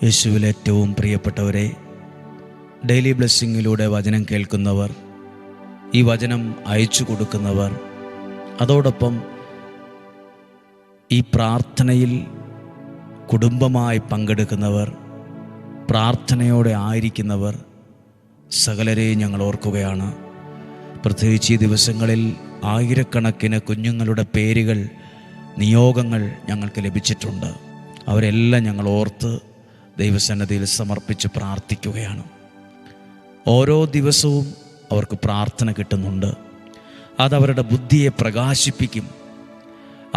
യേശുവിൽ ഏറ്റവും പ്രിയപ്പെട്ടവരെ, ഡെയിലി ബ്ലെസ്സിങ്ങിലൂടെ വചനം കേൾക്കുന്നവർ, ഈ വചനം അയച്ചു കൊടുക്കുന്നവർ, അതോടൊപ്പം ഈ പ്രാർത്ഥനയിൽ കുടുംബമായി പങ്കെടുക്കുന്നവർ, പ്രാർത്ഥനയോടെ ആയിരിക്കുന്നവർ, സകലരെയും ഞങ്ങൾ ഓർക്കുകയാണ്. പ്രത്യേകിച്ച് ഈ ദിവസങ്ങളിൽ ആയിരക്കണക്കിന് കുഞ്ഞുങ്ങളുടെ പേരുകൾ, നിയോഗങ്ങൾ ഞങ്ങൾക്ക് ലഭിച്ചിട്ടുണ്ട്. അവരെല്ലാം ഞങ്ങൾ ഓർത്ത് ദൈവസന്നിധിയിൽ സമർപ്പിച്ച് പ്രാർത്ഥിക്കുകയാണ്. ഓരോ ദിവസവും അവർക്ക് പ്രാർത്ഥന കിട്ടുന്നുണ്ട്. അതവരുടെ ബുദ്ധിയെ പ്രകാശിപ്പിക്കും,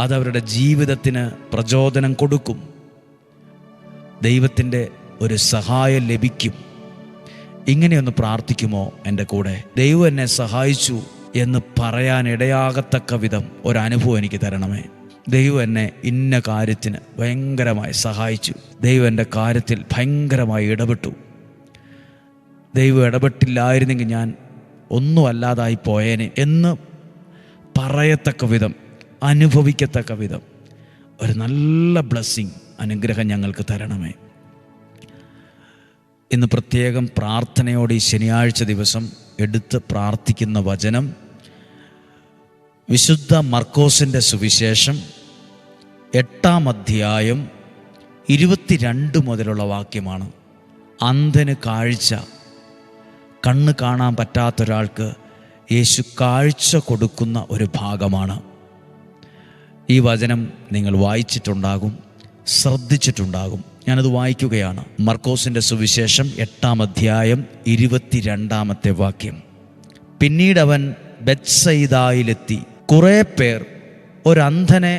അതവരുടെ ജീവിതത്തിന് പ്രചോദനം കൊടുക്കും. ദൈവത്തിൻ്റെ ഒരു സഹായം ലഭിക്കും. ഇങ്ങനെയൊന്ന് പ്രാർത്ഥിക്കുമോ എൻ്റെ കൂടെ? ദൈവം എന്നെ സഹായിച്ചു എന്ന് പറയാനിടയാകത്തക്ക വിധം ഒരനുഭവം എനിക്ക് തരണമേ. ദൈവം എന്നെ ഇന്ന കാര്യത്തിന് ഭയങ്കരമായി സഹായിച്ചു, ദൈവം എൻ്റെ കാര്യത്തിൽ ഭയങ്കരമായി ഇടപെട്ടു, ദൈവം ഇടപെട്ടില്ലായിരുന്നെങ്കിൽ ഞാൻ ഒന്നും അല്ലാതായി പോയേനെ എന്ന് പറയത്തക്ക വിധം, അനുഭവിക്കത്തക്ക വിധം ഒരു നല്ല ബ്ലെസ്സിങ്, അനുഗ്രഹം ഞങ്ങൾക്ക് തരണമേ. ഇന്ന് പ്രത്യേകം പ്രാർത്ഥനയോടെ ഈ ശനിയാഴ്ച ദിവസം എടുത്ത് പ്രാർത്ഥിക്കുന്ന വചനം വിശുദ്ധ മർക്കോസിൻ്റെ സുവിശേഷം 8-ാം അധ്യായം 22 മുതലുള്ള വാക്യമാണ്. അന്ധന് കാഴ്ച. കണ്ണ് കാണാൻ പറ്റാത്ത ഒരാൾക്ക് യേശു കാഴ്ച കൊടുക്കുന്ന ഒരു ഭാഗമാണ്. ഈ വചനം നിങ്ങൾ വായിച്ചിട്ടുണ്ടാകും, ശ്രദ്ധിച്ചിട്ടുണ്ടാകും. ഞാനത് വായിക്കുകയാണ്. മർക്കോസിൻ്റെ സുവിശേഷം 8-ാം അധ്യായം 22-ാമത്തെ വാക്യം. പിന്നീട് അവൻ ബെത്സയിദായിലെത്തി. കുറേ പേർ ഒരന്ധനെ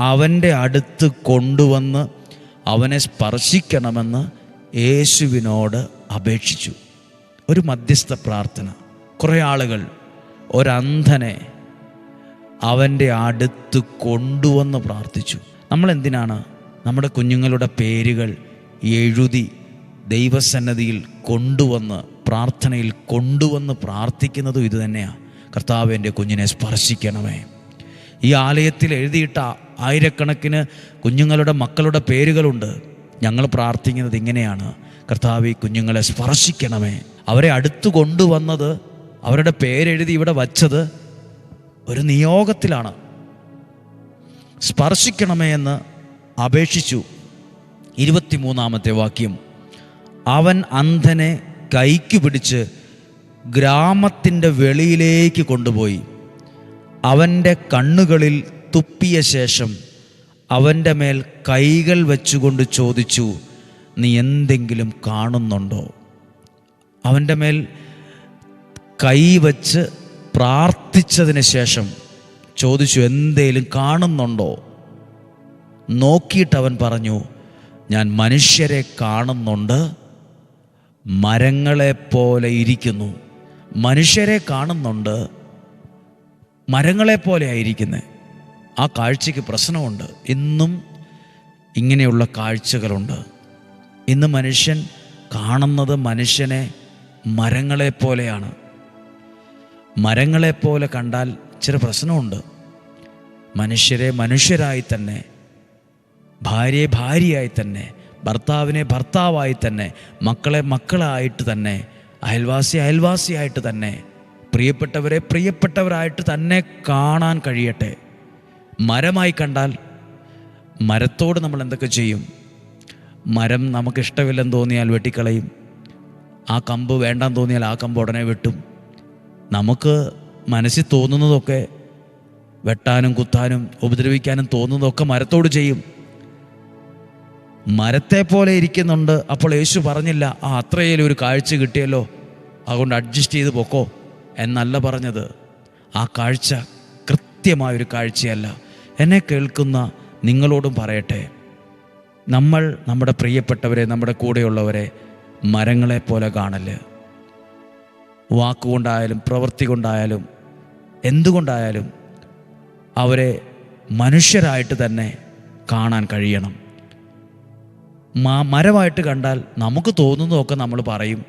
അവൻ്റെ അടുത്ത് കൊണ്ടുവന്ന് അവനെ സ്പർശിക്കണമെന്ന് യേശുവിനോട് അപേക്ഷിച്ചു. ഒരു മധ്യസ്ഥ പ്രാർത്ഥന. കുറേ ആളുകൾ ഒരന്ധനെ അവൻ്റെ അടുത്ത് കൊണ്ടുവന്ന് പ്രാർത്ഥിച്ചു. നമ്മളെന്തിനാണ് നമ്മുടെ കുഞ്ഞുങ്ങളുടെ പേരുകൾ എഴുതി ദൈവസന്നിധിയിൽ കൊണ്ടുവന്ന്, പ്രാർത്ഥനയിൽ കൊണ്ടുവന്ന് പ്രാർത്ഥിക്കുന്നതും ഇതുതന്നെയാണ്. കർത്താവ്, എൻ്റെ കുഞ്ഞിനെ സ്പർശിക്കണമേ. ഈ ആലയത്തിൽ എഴുതിയിട്ട ആയിരക്കണക്കിന് കുഞ്ഞുങ്ങളുടെ മക്കളുടെ പേരുകളുണ്ട്. ഞങ്ങൾ പ്രാർത്ഥിക്കുന്നത് ഇങ്ങനെയാണ്: കർത്താവ്, ഈ കുഞ്ഞുങ്ങളെ സ്പർശിക്കണമേ. അവരെ അടുത്ത് കൊണ്ടുവന്നത്, അവരുടെ പേരെഴുതി ഇവിടെ വച്ചത് ഒരു നിയോഗത്തിലാണ്. സ്പർശിക്കണമേ എന്ന് അപേക്ഷിച്ചു. 23-ാമത്തെ വാക്യം. അവൻ അന്ധനെ കൈക്ക് പിടിച്ച് ഗ്രാമത്തിൻ്റെ വെളിയിലേക്ക് കൊണ്ടുപോയി അവൻ്റെ കണ്ണുകളിൽ തുപ്പിയ ശേഷം അവൻ്റെ മേൽ കൈകൾ വെച്ചുകൊണ്ട് ചോദിച്ചു, നീ എന്തെങ്കിലും കാണുന്നുണ്ടോ? അവൻ്റെ മേൽ കൈവച്ച് പ്രാർത്ഥിച്ചതിന് ശേഷം ചോദിച്ചു, എന്തേലും കാണുന്നുണ്ടോ? നോക്കിയിട്ട് അവൻ പറഞ്ഞു, ഞാൻ മനുഷ്യരെ കാണുന്നുണ്ട്, മരങ്ങളെപ്പോലെ ഇരിക്കുന്നു. മനുഷ്യരെ കാണുന്നുണ്ട്, മരങ്ങളെപ്പോലെ ആയിരിക്കുന്നത്. ആ കാഴ്ചയ്ക്ക് പ്രശ്നമുണ്ട്. ഇന്നും ഇങ്ങനെയുള്ള കാഴ്ചകളുണ്ട്. ഇന്ന് മനുഷ്യൻ കാണുന്നത് മനുഷ്യനെ മരങ്ങളെപ്പോലെയാണ്. മരങ്ങളെപ്പോലെ കണ്ടാൽ ഇച്ചിരി പ്രശ്നമുണ്ട്. മനുഷ്യരെ മനുഷ്യരായി തന്നെ, ഭാര്യയെ ഭാര്യയായി തന്നെ, ഭർത്താവിനെ ഭർത്താവായി തന്നെ, മക്കളെ മക്കളായിട്ട് തന്നെ, അയൽവാസി അയൽവാസിയായിട്ട് തന്നെ, പ്രിയപ്പെട്ടവരെ പ്രിയപ്പെട്ടവരായിട്ട് തന്നെ കാണാൻ കഴിയട്ടെ. മരമായി കണ്ടാൽ മരത്തോട് നമ്മൾ എന്തൊക്കെ ചെയ്യും? മരം നമുക്കിഷ്ടമില്ലെന്ന് തോന്നിയാൽ വെട്ടിക്കളയും. ആ കമ്പ് വേണ്ടാന്ന് തോന്നിയാൽ ആ കമ്പ് ഉടനെ വെട്ടും. നമുക്ക് മനസ്സിൽ തോന്നുന്നതൊക്കെ, വെട്ടാനും കുത്താനും ഉപദ്രവിക്കാനും തോന്നുന്നതൊക്കെ മരത്തോട് ചെയ്യും. മരത്തെ പോലെ ഇരിക്കുന്നുണ്ട്. അപ്പോൾ യേശു പറഞ്ഞില്ല, അത്രയേലും ഒരു കാഴ്ച കിട്ടിയല്ലോ, അതുകൊണ്ട് അഡ്ജസ്റ്റ് ചെയ്ത് പൊക്കോ എന്നല്ല പറഞ്ഞത്. ആ കാഴ്ച കൃത്യമായൊരു കാഴ്ചയല്ല. എന്നെ കേൾക്കുന്ന നിങ്ങളോടും പറയട്ടെ, നമ്മൾ നമ്മുടെ പ്രിയപ്പെട്ടവരെ, നമ്മുടെ കൂടെയുള്ളവരെ മരങ്ങളെപ്പോലെ കാണല്. വാക്കുകൊണ്ടായാലും പ്രവൃത്തി കൊണ്ടായാലും എന്തുകൊണ്ടായാലും അവരെ മനുഷ്യരായിട്ട് തന്നെ കാണാൻ കഴിയണം. മരമായിട്ട് കണ്ടാൽ നമുക്ക് തോന്നുന്നതൊക്കെ നമ്മൾ പറയും,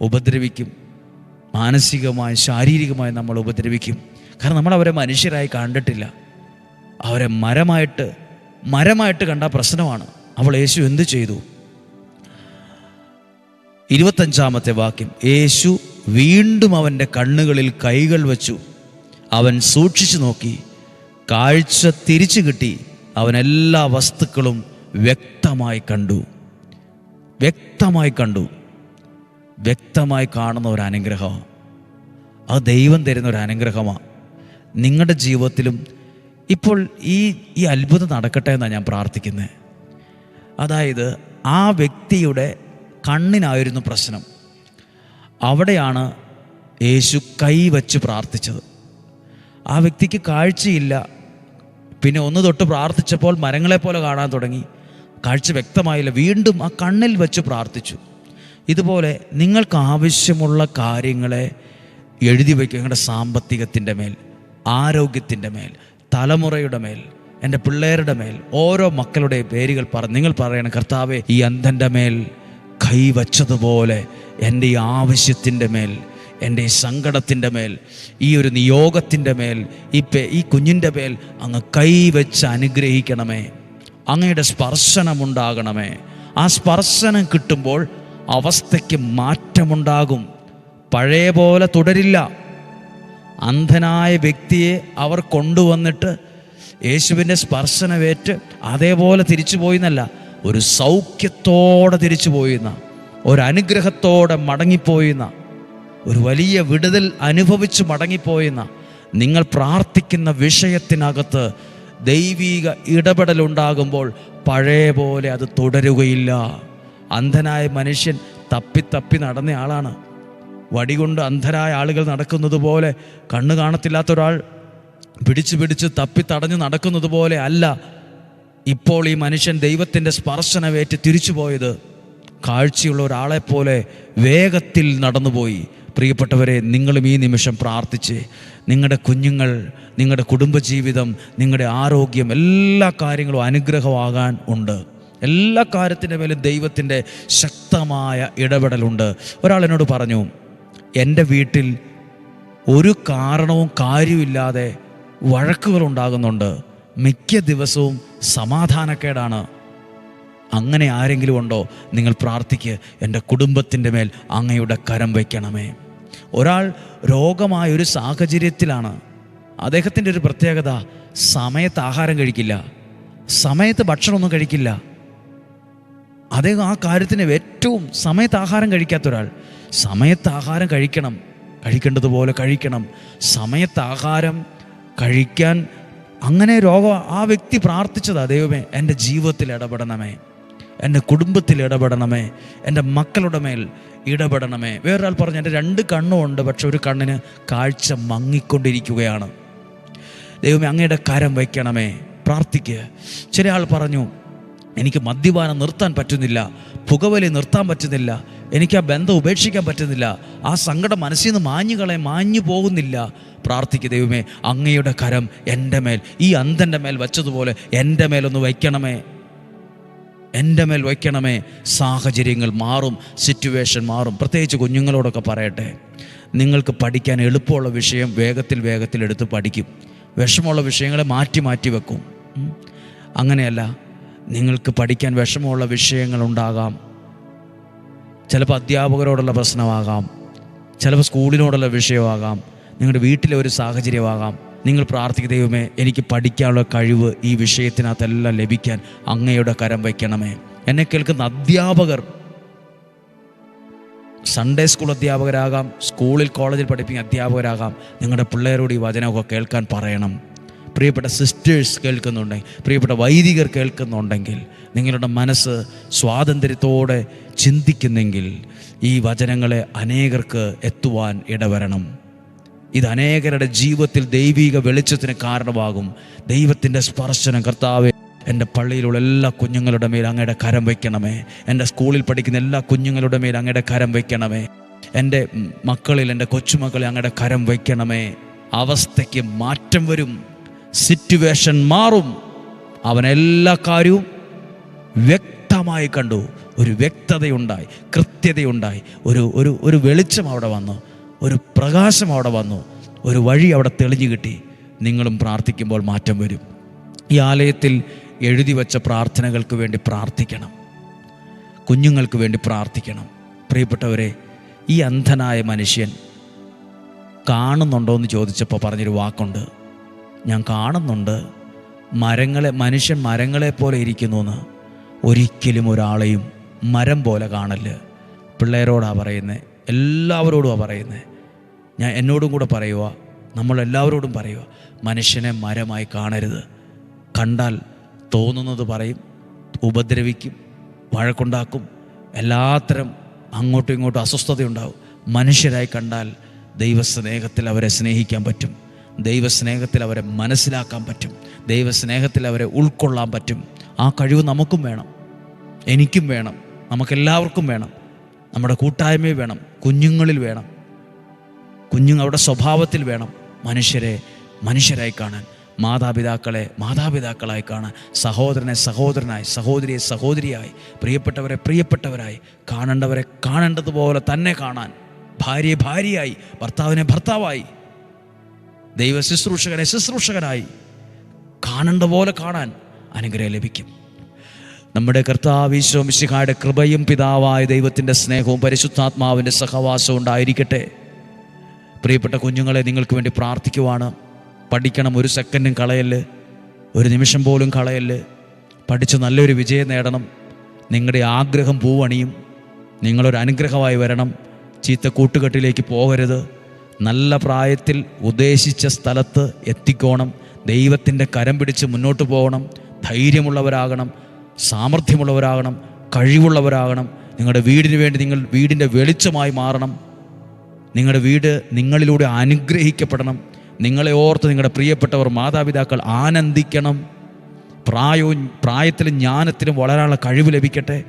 ഉപദ്രവിക്കും. മാനസികമായി ശാരീരികമായി നമ്മൾ ഉപദ്രവിക്കും. കാരണം നമ്മൾ അവരെ മനുഷ്യരായി കണ്ടിട്ടില്ല. അവരെ മരമായിട്ട് കണ്ടാൽ പ്രശ്നമാണ്. അപ്പോൾ യേശു എന്തു ചെയ്തു? 25-ാമത്തെ വാക്യം, യേശു വീണ്ടും അവൻ്റെ കണ്ണുകളിൽ കൈകൾ വച്ചു. അവൻ സൂക്ഷിച്ചു നോക്കി, കാഴ്ച തിരിച്ചു കിട്ടി. അവൻ എല്ലാ വസ്തുക്കളും വ്യക്തമായി കണ്ടു. വ്യക്തമായി കണ്ടു. വ്യക്തമായി കാണുന്ന ഒരു അനുഗ്രഹമാണ്. അത് ദൈവം തരുന്ന ഒരു അനുഗ്രഹമാണ്. നിങ്ങളുടെ ജീവിതത്തിലും ഇപ്പോൾ ഈ അത്ഭുതം നടക്കട്ടെ എന്നാണ് ഞാൻ പ്രാർത്ഥിക്കുന്നത്. അതായത് ആ വ്യക്തിയുടെ കണ്ണിനായിരുന്നു പ്രശ്നം. അവിടെയാണ് യേശു കൈ വച്ച് പ്രാർത്ഥിച്ചത്. ആ വ്യക്തിക്ക് കാഴ്ചയില്ല. പിന്നെ ഒന്ന് തൊട്ട് പ്രാർത്ഥിച്ചപ്പോൾ മരങ്ങളെപ്പോലെ കാണാൻ തുടങ്ങി. കാഴ്ച വ്യക്തമായില്ല. വീണ്ടും ആ കണ്ണിൽ വെച്ച് പ്രാർത്ഥിച്ചു. ഇതുപോലെ നിങ്ങൾക്ക് ആവശ്യമുള്ള കാര്യങ്ങളെ എഴുതി വയ്ക്കുക. നിങ്ങളുടെ സാമ്പത്തികത്തിൻ്റെ മേൽ, ആരോഗ്യത്തിൻ്റെ മേൽ, തലമുറയുടെ മേൽ, എൻ്റെ പിള്ളേരുടെ മേൽ, ഓരോ മക്കളുടെ പേരുകൾ നിങ്ങൾ പറയണം, കർത്താവേ, ഈ അന്ധൻ്റെ മേൽ കൈവച്ചതുപോലെ എൻ്റെ ഈ ആവശ്യത്തിൻ്റെ മേൽ, എൻ്റെ ഈ സങ്കടത്തിൻ്റെ മേൽ, ഈ ഒരു നിയോഗത്തിൻ്റെ മേൽ, ഈ കുഞ്ഞിൻ്റെ മേൽ അങ്ങ് കൈവച്ച് അനുഗ്രഹിക്കണമേ. അങ്ങയുടെ സ്പർശനമുണ്ടാകണമേ. ആ സ്പർശനം കിട്ടുമ്പോൾ അവസ്ഥയ്ക്ക് മാറ്റമുണ്ടാകും. പഴയ പോലെ തുടരില്ല. അന്ധനായ വ്യക്തിയെ അവർ കൊണ്ടുവന്നിട്ട് യേശുവിൻ്റെ സ്പർശനമേറ്റ് അതേപോലെ തിരിച്ചു പോയിന്നല്ല, ഒരു സൗഖ്യത്തോടെ തിരിച്ചു പോയിന്ന, ഒരനുഗ്രഹത്തോടെ മടങ്ങിപ്പോയിന്ന, ഒരു വലിയ വിടുതൽ അനുഭവിച്ച് മടങ്ങിപ്പോയിന്ന, നിങ്ങൾ പ്രാർത്ഥിക്കുന്ന വിഷയത്തിനകത്ത് ദൈവിക ഇടപെടലുണ്ടാകുമ്പോൾ പഴയ പോലെ അത് തുടരുകയില്ല. അന്ധനായ മനുഷ്യൻ തപ്പി നടന്ന ആളാണ്. വടികൊണ്ട് അന്ധരായ ആളുകൾ നടക്കുന്നത് പോലെ, കണ്ണ് കാണത്തില്ലാത്ത ഒരാൾ പിടിച്ച് തപ്പി തടഞ്ഞു നടക്കുന്നത് പോലെ അല്ല ഇപ്പോൾ ഈ മനുഷ്യൻ ദൈവത്തിൻ്റെ സ്പർശനമേറ്റ് തിരിച്ചു പോയത്. കാഴ്ചയുള്ള ഒരാളെപ്പോലെ വേഗത്തിൽ നടന്നുപോയി. പ്രിയപ്പെട്ടവരെ, നിങ്ങളും ഈ നിമിഷം പ്രാർത്ഥിച്ച് നിങ്ങളുടെ കുഞ്ഞുങ്ങൾ, നിങ്ങളുടെ കുടുംബജീവിതം, നിങ്ങളുടെ ആരോഗ്യം, എല്ലാ കാര്യങ്ങളും അനുഗ്രഹമാകാൻ ഉണ്ട്. എല്ലാ കാര്യത്തിൻ്റെ മേലും ദൈവത്തിൻ്റെ ശക്തമായ ഇടപെടലുണ്ട്. ഒരാൾ എന്നോട് പറഞ്ഞു, എൻ്റെ വീട്ടിൽ ഒരു കാരണവും കാര്യമില്ലാതെ വഴക്കുകൾ ഉണ്ടാകുന്നുണ്ട്, മിക്ക ദിവസവും സമാധാനക്കേടാണ്. അങ്ങനെ ആരെങ്കിലും ഉണ്ടോ? നിങ്ങൾ പ്രാർത്ഥിക്കുക, എൻ്റെ കുടുംബത്തിൻ്റെ മേൽ അങ്ങയുടെ കരം വയ്ക്കണമേ. ഒരാൾ രോഗമായൊരു സാഹചര്യത്തിലാണ്. അദ്ദേഹത്തിൻ്റെ ഒരു പ്രത്യേകത, സമയത്ത് ആഹാരം കഴിക്കില്ല, സമയത്ത് ഭക്ഷണമൊന്നും കഴിക്കില്ല. അദ്ദേഹം ആ കാര്യത്തിന് ഏറ്റവും സമയത്ത് ആഹാരം കഴിക്കാത്ത ഒരാൾ. സമയത്ത് ആഹാരം കഴിക്കേണ്ടതുപോലെ കഴിക്കണം. സമയത്ത് ആഹാരം കഴിക്കാൻ അങ്ങനെ ആ വ്യക്തി പ്രാർത്ഥിച്ചതാ, ദൈവമേ എൻ്റെ ജീവിതത്തിൽ ഇടപെടണമേ, എൻ്റെ കുടുംബത്തിൽ ഇടപെടണമേ, എൻ്റെ മക്കളുടെ മേൽ ഇടപെടണമേ. വേറൊരാൾ പറഞ്ഞു, എൻ്റെ 2 കണ്ണുമുണ്ട്, പക്ഷെ ഒരു കണ്ണിന് കാഴ്ച മങ്ങിക്കൊണ്ടിരിക്കുകയാണ്. ദൈവമേ അങ്ങയുടെ കരം വയ്ക്കണമേ. പ്രാർത്ഥിക്കുക. ചില ആൾ പറഞ്ഞു, എനിക്ക് മദ്യപാനം നിർത്താൻ പറ്റുന്നില്ല, പുകവലി നിർത്താൻ പറ്റുന്നില്ല, എനിക്ക് ആ ബന്ധം ഉപേക്ഷിക്കാൻ പറ്റുന്നില്ല, ആ സങ്കടം മനസ്സിൽ നിന്ന് മാഞ്ഞു പോകുന്നില്ല. പ്രാർത്ഥിക്കുക, ദൈവമേ അങ്ങയുടെ കരം എൻ്റെ മേൽ, ഈ അന്ധൻ്റെ മേൽ വച്ചതുപോലെ എൻ്റെ മേലൊന്ന് വയ്ക്കണമേ, എൻ്റെ മേൽ വയ്ക്കണമേ. സാഹചര്യങ്ങൾ മാറും, സിറ്റുവേഷൻ മാറും. പ്രത്യേകിച്ച് കുഞ്ഞുങ്ങളോടൊക്കെ പറയട്ടെ, നിങ്ങൾക്ക് പഠിക്കാൻ എളുപ്പമുള്ള വിഷയം വേഗത്തിൽ എടുത്ത് പഠിക്കും, വിഷമമുള്ള വിഷയങ്ങളെ മാറ്റി വെക്കും. അങ്ങനെയല്ല, നിങ്ങൾക്ക് പഠിക്കാൻ വിഷമമുള്ള വിഷയങ്ങളുണ്ടാകാം. ചിലപ്പോൾ അധ്യാപകരോടുള്ള പ്രശ്നമാകാം, ചിലപ്പോൾ സ്കൂളിനോടുള്ള വിഷയമാകാം, നിങ്ങളുടെ വീട്ടിലെ ഒരു സാഹചര്യമാകാം. നിങ്ങൾ പ്രാർത്ഥിക്കുന്ന, ദൈവമേ എനിക്ക് പഠിക്കാനുള്ള കഴിവ് ഈ വിഷയത്തിനകത്തെല്ലാം ലഭിക്കാൻ അങ്ങയുടെ കരം വയ്ക്കണമേ. എന്നെ കേൾക്കുന്ന അധ്യാപകർ, സൺഡേ സ്കൂൾ അധ്യാപകരാകാം, സ്കൂളിൽ കോളേജിൽ പഠിപ്പിക്കുന്ന അധ്യാപകരാകാം, നിങ്ങളുടെ പിള്ളേരോട് ഈ വചനമൊക്കെ കേൾക്കാൻ പറയണം. പ്രിയപ്പെട്ട സിസ്റ്റേഴ്സ് കേൾക്കുന്നുണ്ടെങ്കിൽ, പ്രിയപ്പെട്ട വൈദികർ കേൾക്കുന്നുണ്ടെങ്കിൽ, നിങ്ങളുടെ മനസ്സ് സ്വാതന്ത്ര്യത്തോടെ ചിന്തിക്കുന്നെങ്കിൽ ഈ വചനങ്ങളെ അനേകർക്ക് എത്തുവാൻ ഇടവരണം. ഇത് അനേകരുടെ ജീവിതത്തിൽ ദൈവിക വെളിച്ചത്തിന് കാരണമാകും. ദൈവത്തിൻ്റെ സ്പർശനം, കർത്താവേ എൻ്റെ പള്ളിയിലുള്ള എല്ലാ കുഞ്ഞുങ്ങളുടെ മേൽ അങ്ങയുടെ കരം വയ്ക്കണമേ, എൻ്റെ സ്കൂളിൽ പഠിക്കുന്ന എല്ലാ കുഞ്ഞുങ്ങളുടെ മേൽ അങ്ങയുടെ കരം വയ്ക്കണമേ, എൻ്റെ മക്കളിൽ, എൻ്റെ കൊച്ചുമക്കളിൽ അങ്ങയുടെ കരം വയ്ക്കണമേ. അവസ്ഥയ്ക്ക് മാറ്റം വരും, സിറ്റുവേഷൻ മാറും. അവൻ എല്ലാ കാര്യവും വ്യക്തമായി കണ്ടു. ഒരു വ്യക്തതയുണ്ടായി, കൃത്യതയുണ്ടായി, ഒരു വെളിച്ചം അവിടെ വന്നു, ഒരു പ്രകാശം അവിടെ വന്നു, ഒരു വഴി അവിടെ തെളിഞ്ഞു കിട്ടി. നിങ്ങളും പ്രാർത്ഥിക്കുമ്പോൾ മാറ്റം വരും. ഈ ആലയത്തിൽ എഴുതി വച്ച പ്രാർത്ഥനകൾക്ക് വേണ്ടി പ്രാർത്ഥിക്കണം, കുഞ്ഞുങ്ങൾക്ക് വേണ്ടി പ്രാർത്ഥിക്കണം, പ്രിയപ്പെട്ടവരെ, ഈ അന്ധനായ മനുഷ്യൻ കാണുന്നുണ്ടോ എന്ന് ചോദിച്ചപ്പോൾ പറഞ്ഞൊരു വാക്കുണ്ട്, ഞാൻ കാണുന്നുണ്ട്, മനുഷ്യൻ മരങ്ങളെപ്പോലെ ഇരിക്കുന്നു എന്ന്. ഒരിക്കലും ഒരാളെയും മരം പോലെ കാണല്. പിള്ളേരോടാണ് പറയുന്നത്, എല്ലാവരോടുമാണ് പറയുന്നത്. ഞാൻ എന്നോടും കൂടെ പറയുക, നമ്മളെല്ലാവരോടും പറയുക, മനുഷ്യനെ മരമായി കാണരുത്. കണ്ടാൽ തോന്നുന്നത് പറയും, ഉപദ്രവിക്കും, വഴക്കുണ്ടാക്കും, എല്ലാത്തരം അങ്ങോട്ടും ഇങ്ങോട്ടും അസ്വസ്ഥതയുണ്ടാവും. മനുഷ്യരായി കണ്ടാൽ ദൈവസ്നേഹത്തിൽ അവരെ സ്നേഹിക്കാൻ പറ്റും, ദൈവസ്നേഹത്തിൽ അവരെ മനസ്സിലാക്കാൻ പറ്റും, ദൈവസ്നേഹത്തിൽ അവരെ ഉൾക്കൊള്ളാൻ പറ്റും. ആ കഴിവ് നമുക്കും വേണം, എനിക്കും വേണം, നമുക്കെല്ലാവർക്കും വേണം. നമ്മുടെ കൂട്ടായ്മയിൽ വേണം, കുഞ്ഞുങ്ങളിൽ വേണം, അവരുടെ സ്വഭാവത്തിൽ വേണം. മനുഷ്യരെ മനുഷ്യരായി കാണാൻ, മാതാപിതാക്കളെ മാതാപിതാക്കളായി കാണാൻ, സഹോദരനെ സഹോദരനായി, സഹോദരിയെ സഹോദരിയായി, പ്രിയപ്പെട്ടവരെ പ്രിയപ്പെട്ടവരായി, കാണേണ്ടവരെ കാണേണ്ടതുപോലെ തന്നെ കാണാൻ, ഭാര്യയെ ഭാര്യയായി, ഭർത്താവിനെ ഭർത്താവായി, ദൈവ ശുശ്രൂഷകനെ ശുശ്രൂഷകനായി കാണേണ്ട പോലെ കാണാൻ അനുഗ്രഹം ലഭിക്കും. നമ്മുടെ കർത്താവ് ഈശോ മിശിഹായുടെ കൃപയും പിതാവായ ദൈവത്തിൻ്റെ സ്നേഹവും പരിശുദ്ധാത്മാവിൻ്റെ സഹവാസവും ഉണ്ടായിരിക്കട്ടെ. പ്രിയപ്പെട്ട കുഞ്ഞുങ്ങളെ, നിങ്ങൾക്ക് വേണ്ടി പ്രാർത്ഥിക്കുവാണ്. പഠിക്കണം, ഒരു സെക്കൻഡും കളയല്ല്, ഒരു നിമിഷം പോലും കളയല്ല്. പഠിച്ച് നല്ലൊരു വിജയം നേടണം. നിങ്ങളുടെ ആഗ്രഹം പൂവണിയും. നിങ്ങളൊരു അനുഗ്രഹമായി വരണം. ചീത്ത കൂട്ടുകെട്ടിലേക്ക് പോകരുത്. നല്ല പ്രായത്തിൽ ഉദ്ദേശിച്ച സ്ഥലത്ത് എത്തിക്കോണം. ദൈവത്തിൻ്റെ കരം പിടിച്ച് മുന്നോട്ട് പോകണം. ധൈര്യമുള്ളവരാകണം, സാമർഥ്യമുള്ളവരാകണം, കഴിവുള്ളവരാകണം. നിങ്ങളുടെ വീടിന് വേണ്ടി നിങ്ങൾ വീടിൻ്റെ വെളിച്ചമായി മാറണം. നിങ്ങളുടെ വീട് നിങ്ങളിലൂടെ അനുഗ്രഹിക്കപ്പെടണം. നിങ്ങളെ ഓർത്ത് നിങ്ങളുടെ പ്രിയപ്പെട്ടവർ മാതാപിതാക്കൾ ആനന്ദിക്കണം. പ്രായത്തിലും ജ്ഞാനത്തിലും വളരാനുള്ള കഴിവ് ലഭിക്കട്ടെ.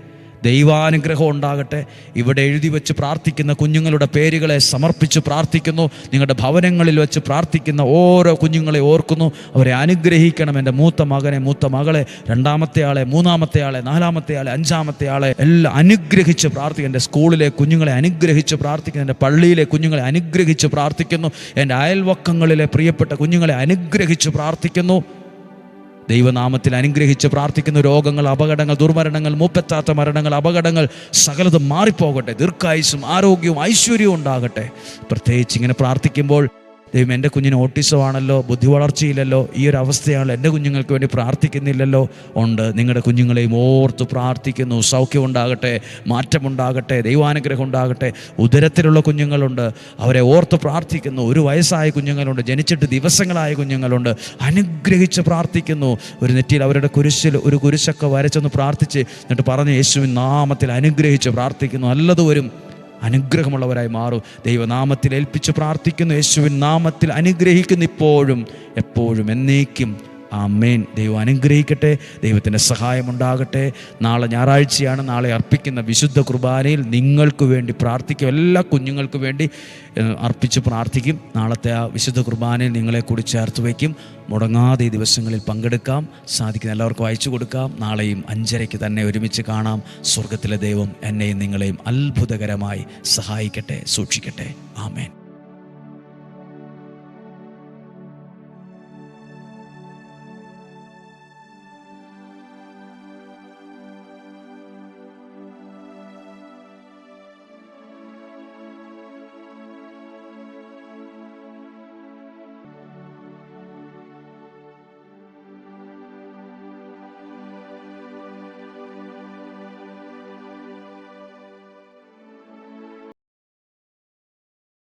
ദൈവാനുഗ്രഹം ഉണ്ടാകട്ടെ. ഇവിടെ എഴുതി വെച്ച് പ്രാർത്ഥിക്കുന്ന കുഞ്ഞുങ്ങളുടെ പേരുകളെ സമർപ്പിച്ച് പ്രാർത്ഥിക്കുന്നു. നിങ്ങളുടെ ഭവനങ്ങളിൽ വെച്ച് പ്രാർത്ഥിക്കുന്ന ഓരോ കുഞ്ഞുങ്ങളെ ഓർക്കുന്നു. അവരെ അനുഗ്രഹിക്കണം. എൻ്റെ മൂത്ത മകനെ, മൂത്ത മകളെ, രണ്ടാമത്തെ ആളെ, മൂന്നാമത്തെ ആളെ, നാലാമത്തെ ആളെ, അഞ്ചാമത്തെ ആളെ എല്ലാം അനുഗ്രഹിച്ച് പ്രാർത്ഥിക്കുന്നു. എൻ്റെ സ്കൂളിലെ കുഞ്ഞുങ്ങളെ അനുഗ്രഹിച്ച് പ്രാർത്ഥിക്കുന്നു. എൻ്റെ പള്ളിയിലെ കുഞ്ഞുങ്ങളെ അനുഗ്രഹിച്ച് പ്രാർത്ഥിക്കുന്നു. എൻ്റെ അയൽവക്കങ്ങളിലെ പ്രിയപ്പെട്ട കുഞ്ഞുങ്ങളെ അനുഗ്രഹിച്ച് പ്രാർത്ഥിക്കുന്നു. ദൈവനാമത്തിൽ അനുഗ്രഹിച്ച് പ്രാർത്ഥിക്കുന്ന രോഗങ്ങൾ, അപകടങ്ങൾ, ദുർമരണങ്ങൾ, മൂപ്പെത്താത്ത മരണങ്ങൾ, അപകടങ്ങൾ സകലതും മാറിപ്പോകട്ടെ. ദീർഘായുസ്സും ആരോഗ്യവും ഐശ്വര്യവും ഉണ്ടാകട്ടെ. പ്രത്യേകിച്ച് ഇങ്ങനെ പ്രാർത്ഥിക്കുമ്പോൾ, ദൈവം എൻ്റെ കുഞ്ഞിന് ഓട്ടിസമാണല്ലോ, ബുദ്ധി വളർച്ചയില്ലല്ലോ, ഈ ഒരു അവസ്ഥയാണല്ലോ, എൻ്റെ കുഞ്ഞുങ്ങൾക്ക് വേണ്ടി പ്രാർത്ഥിക്കുന്നില്ലല്ലോ. ഉണ്ട്, നിങ്ങളുടെ കുഞ്ഞുങ്ങളെയും ഓർത്ത് പ്രാർത്ഥിക്കുന്നു. സൗഖ്യമുണ്ടാകട്ടെ, മാറ്റമുണ്ടാകട്ടെ, ദൈവാനുഗ്രഹം ഉണ്ടാകട്ടെ. ഉദരത്തിലുള്ള കുഞ്ഞുങ്ങളുണ്ട്, അവരെ ഓർത്ത് പ്രാർത്ഥിക്കുന്നു. 1 വയസ്സായ കുഞ്ഞുങ്ങളുണ്ട്, ജനിച്ചിട്ട് ദിവസങ്ങളായ കുഞ്ഞുങ്ങളുണ്ട്, അനുഗ്രഹിച്ച് പ്രാർത്ഥിക്കുന്നു. ഒരു നെറ്റിയിൽ അവരുടെ കുരിശിൽ ഒരു കുരിശൊക്കെ വരച്ചൊന്ന് പ്രാർത്ഥിച്ച് എന്നിട്ട് പറഞ്ഞ് യേശുവിൻ നാമത്തിൽ അനുഗ്രഹിച്ച് പ്രാർത്ഥിക്കുന്നു. നല്ലതുവരും അനുഗ്രഹമുള്ളവരായി മാറും. ദൈവനാമത്തിൽ ഏൽപ്പിച്ച് പ്രാർത്ഥിക്കുന്നു. യേശുവിൻ നാമത്തിൽ അനുഗ്രഹിക്കുന്നു, ഇപ്പോഴും എപ്പോഴും എന്നേക്കും. ആമേൻ. ദൈവം അനുഗ്രഹിക്കട്ടെ. ദൈവത്തിൻ്റെ സഹായമുണ്ടാകട്ടെ. നാളെ ഞായറാഴ്ചയാണ്. നാളെ അർപ്പിക്കുന്ന വിശുദ്ധ കുർബാനയിൽ നിങ്ങൾക്ക് വേണ്ടി പ്രാർത്ഥിക്കും. എല്ലാ കുഞ്ഞുങ്ങൾക്ക് വേണ്ടി അർപ്പിച്ച് പ്രാർത്ഥിക്കും. നാളത്തെ ആ വിശുദ്ധ കുർബാനയിൽ നിങ്ങളെ കൂടി ചേർത്ത് വയ്ക്കും. മുടങ്ങാതെ ഈ ദിവസങ്ങളിൽ പങ്കെടുക്കാം. സാധിക്കുന്ന എല്ലാവർക്കും അയച്ചു കൊടുക്കാം. നാളെയും 5:30 തന്നെ ഒരുമിച്ച് കാണാം. സ്വർഗത്തിലെ ദൈവം എന്നെയും നിങ്ങളെയും അത്ഭുതകരമായി സഹായിക്കട്ടെ, സൂക്ഷിക്കട്ടെ. ആമേൻ.